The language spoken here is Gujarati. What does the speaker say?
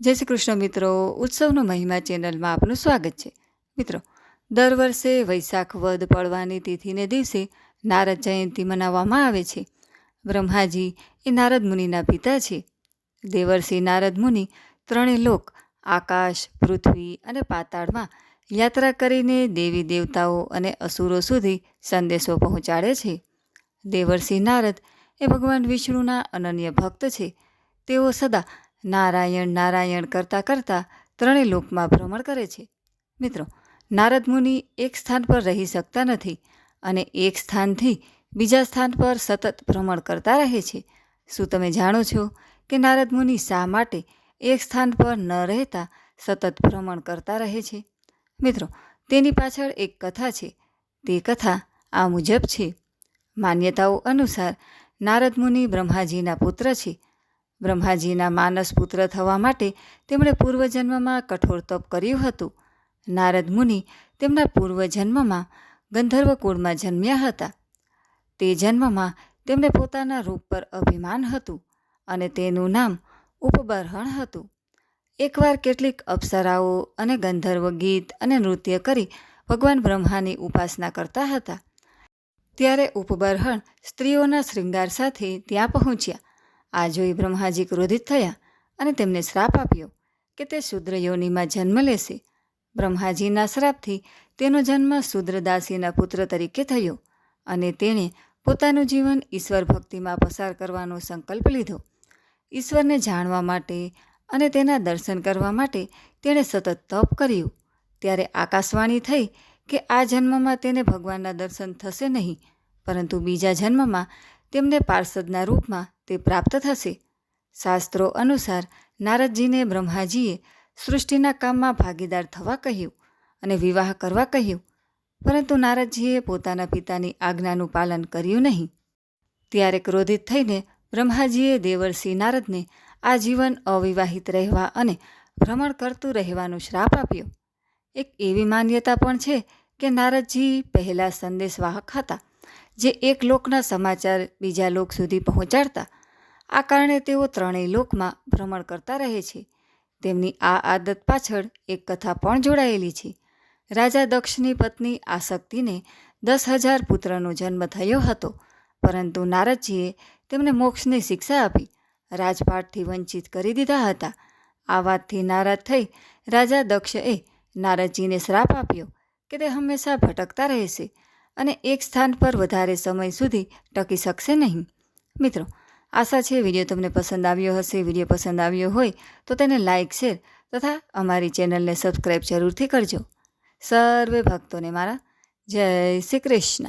જય શ્રી કૃષ્ણ મિત્રો, ઉત્સવનો મહિમા ચેનલમાં આપનું સ્વાગત છે. મિત્રો, દર વર્ષે વૈશાખ વદ પડવાની તિથિને દિવસે નારદ જયંતિ મનાવવામાં આવે છે. બ્રહ્માજી એ નારદ મુનિના પિતા છે. દેવર્ષિ નારદ મુનિ ત્રણેય લોક આકાશ, પૃથ્વી અને પાતાળમાં યાત્રા કરીને દેવી દેવતાઓ અને અસુરો સુધી સંદેશો પહોંચાડે છે. દેવર્ષિ નારદ એ ભગવાન વિષ્ણુના અનન્ય ભક્ત છે. તેઓ સદા નારાયણ નારાયણ કરતાં કરતાં ત્રણેય લોકમાં ભ્રમણ કરે છે. મિત્રો, નારદ મુનિ એક સ્થાન પર રહી શકતા નથી અને એક સ્થાનથી બીજા સ્થાન પર સતત ભ્રમણ કરતા રહે છે. શું તમે જાણો છો કે નારદ મુનિ શા માટે એક સ્થાન પર ન રહેતા સતત ભ્રમણ કરતા રહે છે? મિત્રો, તેની પાછળ એક કથા છે. તે કથા આ મુજબ છે. માન્યતાઓ અનુસાર નારદ મુનિ બ્રહ્માજીના પુત્ર છે. બ્રહ્માજીના માનસ પુત્ર થવા માટે તેમણે પૂર્વજન્મમાં કઠોર તપ કર્યું હતું. નારદ મુનિ તેમના પૂર્વજન્મમાં ગંધર્વ કુળમાં જન્મ્યા હતા. તે જન્મમાં તેમને પોતાના રૂપ પર અભિમાન હતું અને તેનું નામ ઉપબર્હણ હતું. એકવાર કેટલીક અપ્સરાઓ અને ગંધર્વ ગીત અને નૃત્ય કરી ભગવાન બ્રહ્માની ઉપાસના કરતા હતા. ત્યારે ઉપબર્હણ સ્ત્રીઓના શૃંગાર સાથે ત્યાં પહોંચ્યા. આ જોઈ બ્રહ્માજી ક્રોધિત થયા અને તેમને શ્રાપ આપ્યો કે તે શૂદ્ર યોનિમાં જન્મ લેશે. બ્રહ્માજીના શ્રાપથી તેનો જન્મ શૂદ્રદાસીના પુત્ર તરીકે થયો અને તેણે પોતાનું જીવન ઈશ્વર ભક્તિમાં પસાર કરવાનો સંકલ્પ લીધો. ઈશ્વરને જાણવા માટે અને તેના દર્શન કરવા માટે તેણે સતત તપ કર્યું. ત્યારે આકાશવાણી થઈ કે આ જન્મમાં તેને ભગવાનના દર્શન થશે નહીં, પરંતુ બીજા જન્મમાં તેમને પાર્ષદના રૂપમાં તે પ્રાપ્ત થશે. શાસ્ત્રો અનુસાર નારદજીને બ્રહ્માજીએ સૃષ્ટિના કામમાં ભાગીદાર થવા કહ્યું અને વિવાહ કરવા કહ્યું, પરંતુ નારદજીએ પોતાના પિતાની આજ્ઞાનું પાલન કર્યું નહીં. ત્યારે ક્રોધિત થઈને બ્રહ્માજીએ દેવર્ષિ નારદને આજીવન અવિવાહિત રહેવા અને ભ્રમણ કરતું રહેવાનો શ્રાપ આપ્યો. એક એવી માન્યતા પણ છે કે નારદજી પહેલા સંદેશવાહક હતા, જે એક લોકના સમાચાર બીજા લોક સુધી પહોંચાડતા. આ કારણે તેઓ ત્રણેય લોકમાં ભ્રમણ કરતા રહે છે. તેમની આ આદત પાછળ એક કથા પણ જોડાયેલી છે. રાજા દક્ષની પત્ની આસક્તિને 10,000 પુત્રનો જન્મ થયો હતો, પરંતુ નારદજીએ તેમને મોક્ષની શિક્ષા આપી રાજપાટથી વંચિત કરી દીધા હતા. આ વાતથી નારાજ થઈ રાજા દક્ષએ નારદજીને શ્રાપ આપ્યો કે તે હંમેશા ભટકતા રહેશે અને એક સ્થાન પર વધારે સમય સુધી ટકી શકશે નહીં. મિત્રો, આશા છે વિડીયો તમને પસંદ આવ્યો હશે. વિડીયો પસંદ આવ્યો હોય તો તેને લાઇક, શેર તથા અમારી ચેનલને સબસ્ક્રાઈબ જરૂરથી કરજો. સર્વે ભક્તોને મારા જય શ્રી કૃષ્ણ.